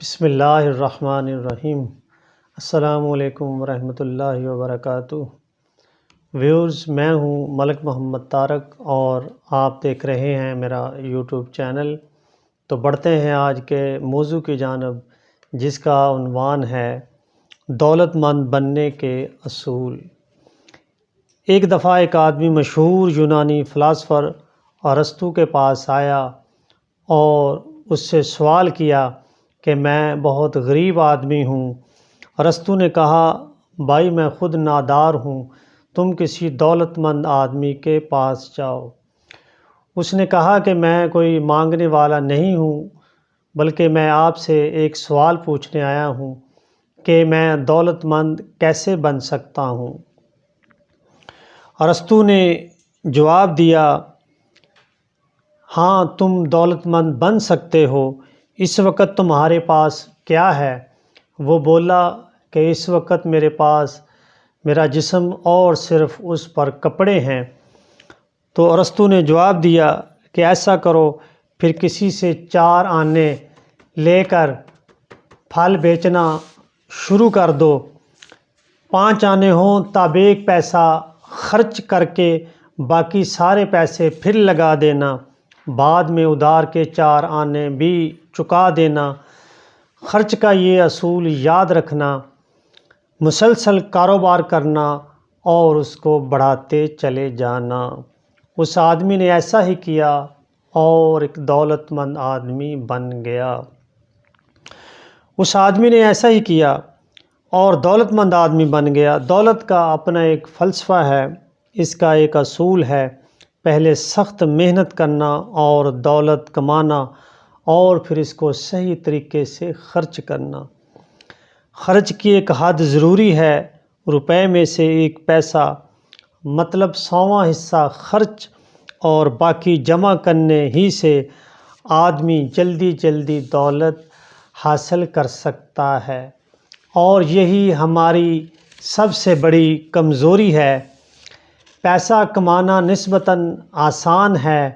بسم اللہ الرحمن الرحیم۔ السلام علیکم ورحمۃ اللہ وبرکاتہ۔ ویورز، میں ہوں ملک محمد طارق اور آپ دیکھ رہے ہیں میرا یوٹیوب چینل۔ تو بڑھتے ہیں آج کے موضوع کی جانب، جس کا عنوان ہے دولت مند بننے کے اصول۔ ایک دفعہ ایک آدمی مشہور یونانی فلاسفر ارسطو کے پاس آیا اور اس سے سوال کیا کہ میں بہت غریب آدمی ہوں۔ ارسطو نے کہا، بھائی میں خود نادار ہوں، تم کسی دولت مند آدمی کے پاس جاؤ۔ اس نے کہا کہ میں کوئی مانگنے والا نہیں ہوں، بلکہ میں آپ سے ایک سوال پوچھنے آیا ہوں کہ میں دولت مند کیسے بن سکتا ہوں۔ ارسطو نے جواب دیا، ہاں تم دولت مند بن سکتے ہو۔ اس وقت تمہارے پاس کیا ہے؟ وہ بولا کہ اس وقت میرے پاس میرا جسم اور صرف اس پر کپڑے ہیں۔ تو ارسطو نے جواب دیا کہ ایسا کرو، پھر کسی سے 4 آنے لے کر پھل بیچنا شروع کر دو۔ 5 آنے ہوں تب ایک پیسہ خرچ کر کے باقی سارے پیسے پھر لگا دینا، بعد میں ادھار کے 4 آنے بھی چکا دینا۔ خرچ کا یہ اصول یاد رکھنا، مسلسل کاروبار کرنا اور اس کو بڑھاتے چلے جانا۔ اس آدمی نے ایسا ہی کیا اور ایک دولت مند آدمی بن گیا۔ اس آدمی نے ایسا ہی کیا اور دولت مند آدمی بن گیا۔ دولت کا اپنا ایک فلسفہ ہے، اس کا ایک اصول ہے، پہلے سخت محنت کرنا اور دولت کمانا اور پھر اس کو صحیح طریقے سے خرچ کرنا۔ خرچ کی ایک حد ضروری ہے، روپے میں سے 1 پیسہ مطلب 100واں حصہ خرچ اور باقی جمع کرنے ہی سے آدمی جلدی جلدی دولت حاصل کر سکتا ہے، اور یہی ہماری سب سے بڑی کمزوری ہے۔ پیسہ کمانا نسبتاً آسان ہے،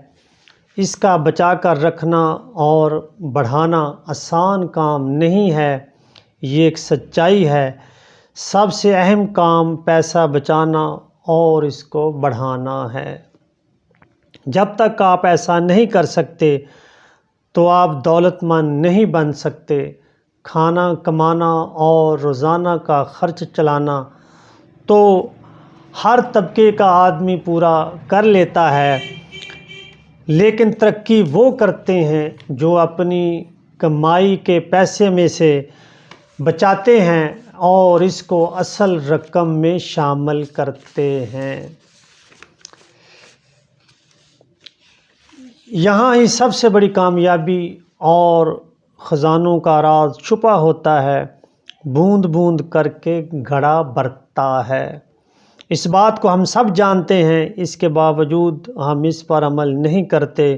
اس کا بچا کر رکھنا اور بڑھانا آسان کام نہیں ہے، یہ ایک سچائی ہے۔ سب سے اہم کام پیسہ بچانا اور اس کو بڑھانا ہے۔ جب تک آپ ایسا نہیں کر سکتے تو آپ دولت مند نہیں بن سکتے۔ کھانا کمانا اور روزانہ کا خرچ چلانا تو ہر طبقے کا آدمی پورا کر لیتا ہے، لیکن ترقی وہ کرتے ہیں جو اپنی کمائی کے پیسے میں سے بچاتے ہیں اور اس کو اصل رقم میں شامل کرتے ہیں۔ یہاں ہی سب سے بڑی کامیابی اور خزانوں کا راز چھپا ہوتا ہے۔ بوند بوند کر کے گھڑا بھرتا ہے۔ اس بات کو ہم سب جانتے ہیں، اس کے باوجود ہم اس پر عمل نہیں کرتے،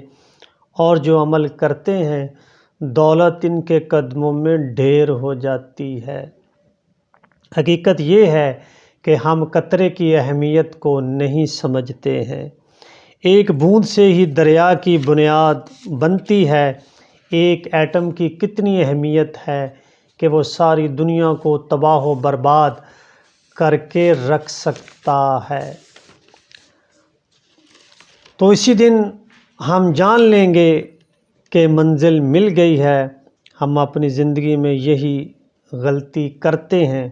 اور جو عمل کرتے ہیں دولت ان کے قدموں میں ڈھیر ہو جاتی ہے۔ حقیقت یہ ہے کہ ہم قطرے کی اہمیت کو نہیں سمجھتے ہیں۔ ایک بوند سے ہی دریا کی بنیاد بنتی ہے۔ ایک ایٹم کی کتنی اہمیت ہے کہ وہ ساری دنیا کو تباہ و برباد کر کے رکھ سکتا ہے۔ تو اسی دن ہم جان لیں گے کہ منزل مل گئی ہے۔ ہم اپنی زندگی میں یہی غلطی کرتے ہیں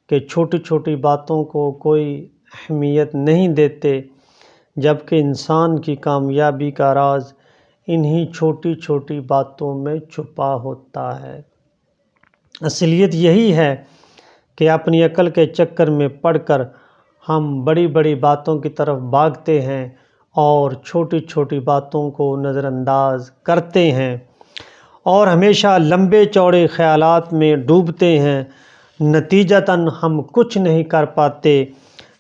کہ چھوٹی چھوٹی باتوں کو کوئی اہمیت نہیں دیتے، جبکہ انسان کی کامیابی کا راز انہی چھوٹی چھوٹی باتوں میں چھپا ہوتا ہے۔ اصلیت یہی ہے کہ اپنی عقل کے چکر میں پڑ کر ہم بڑی بڑی باتوں کی طرف بھاگتے ہیں اور چھوٹی چھوٹی باتوں کو نظر انداز کرتے ہیں، اور ہمیشہ لمبے چوڑے خیالات میں ڈوبتے ہیں۔ نتیجتاً ہم کچھ نہیں کر پاتے،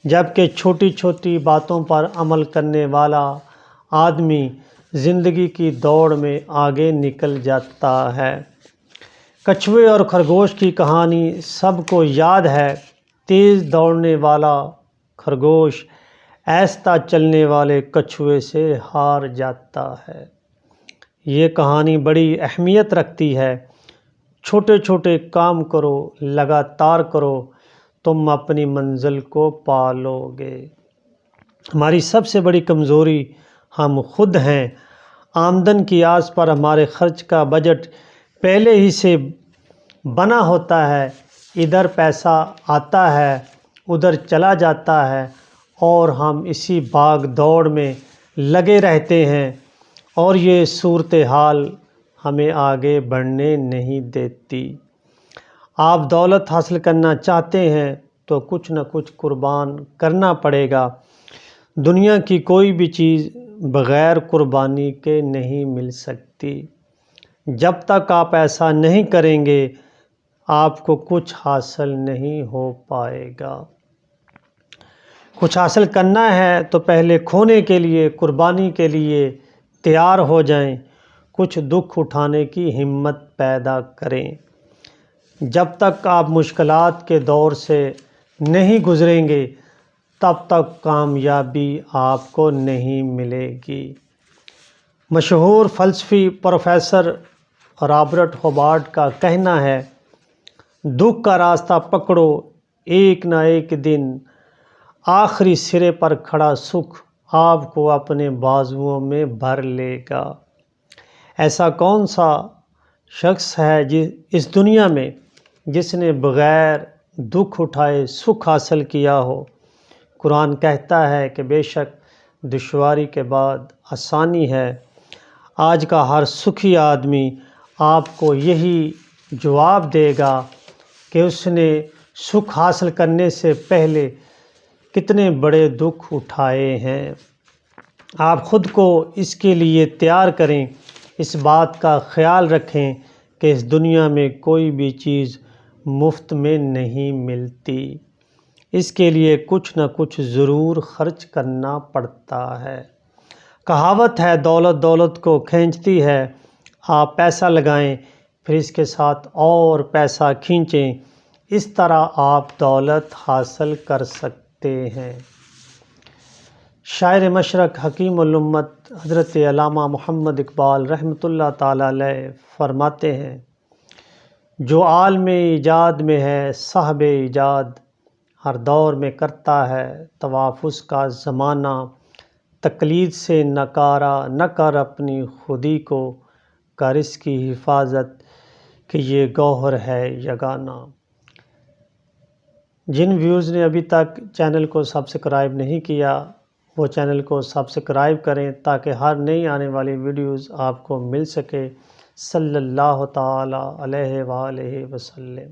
جبکہ چھوٹی چھوٹی باتوں پر عمل کرنے والا آدمی زندگی کی دوڑ میں آگے نکل جاتا ہے۔ کچھوے اور خرگوش کی کہانی سب کو یاد ہے۔ تیز دوڑنے والا خرگوش آہستہ چلنے والے کچھوے سے ہار جاتا ہے۔ یہ کہانی بڑی اہمیت رکھتی ہے۔ چھوٹے چھوٹے کام کرو، لگاتار کرو، تم اپنی منزل کو پالو گے۔ ہماری سب سے بڑی کمزوری ہم خود ہیں۔ آمدن کی آس پر ہمارے خرچ کا بجٹ پہلے ہی سے بنا ہوتا ہے، ادھر پیسہ آتا ہے، ادھر چلا جاتا ہے، اور ہم اسی بھاگ دوڑ میں لگے رہتے ہیں، اور یہ صورتحال ہمیں آگے بڑھنے نہیں دیتی۔ آپ دولت حاصل کرنا چاہتے ہیں تو کچھ نہ کچھ قربان کرنا پڑے گا۔ دنیا کی کوئی بھی چیز بغیر قربانی کے نہیں مل سکتی۔ جب تک آپ ایسا نہیں کریں گے، آپ کو کچھ حاصل نہیں ہو پائے گا۔ کچھ حاصل کرنا ہے تو پہلے کھونے کے لیے، قربانی کے لیے تیار ہو جائیں۔ کچھ دکھ اٹھانے کی ہمت پیدا کریں۔ جب تک آپ مشکلات کے دور سے نہیں گزریں گے، تب تک کامیابی آپ کو نہیں ملے گی۔ مشہور فلسفی پروفیسر رابرٹ ہوبارٹ کا کہنا ہے، دکھ کا راستہ پکڑو، ایک نہ ایک دن آخری سرے پر کھڑا سکھ آپ کو اپنے بازوؤں میں بھر لے گا۔ ایسا کون سا شخص ہے اس دنیا میں جس نے بغیر دکھ اٹھائے سکھ حاصل کیا ہو؟ قرآن کہتا ہے کہ بے شک دشواری کے بعد آسانی ہے۔ آج کا ہر سکھی آدمی آپ کو یہی جواب دے گا کہ اس نے سکھ حاصل کرنے سے پہلے کتنے بڑے دکھ اٹھائے ہیں۔ آپ خود کو اس کے لیے تیار کریں۔ اس بات کا خیال رکھیں کہ اس دنیا میں کوئی بھی چیز مفت میں نہیں ملتی، اس کے لیے کچھ نہ کچھ ضرور خرچ کرنا پڑتا ہے۔ کہاوت ہے، دولت دولت کو کھینچتی ہے۔ آپ پیسہ لگائیں، پھر اس کے ساتھ اور پیسہ کھینچیں، اس طرح آپ دولت حاصل کر سکتے ہیں۔ شاعر مشرق حکیم الامت حضرت علامہ محمد اقبال رحمۃ اللہ تعالیٰ علیہ فرماتے ہیں، جو عالم ایجاد میں ہے صاحب ایجاد، ہر دور میں کرتا ہے طواف اس کا زمانہ، تقلید سے نکارا نہ کر اپنی خودی کو، کر اس کی حفاظت کہ یہ گوہر ہے یگانہ۔ جن ویورز نے ابھی تک چینل کو سبسکرائب نہیں کیا، وہ چینل کو سبسکرائب کریں تاکہ ہر نئی آنے والی ویڈیوز آپ کو مل سکے۔ صلی اللہ تعالیٰ علیہ وآلہ وسلم۔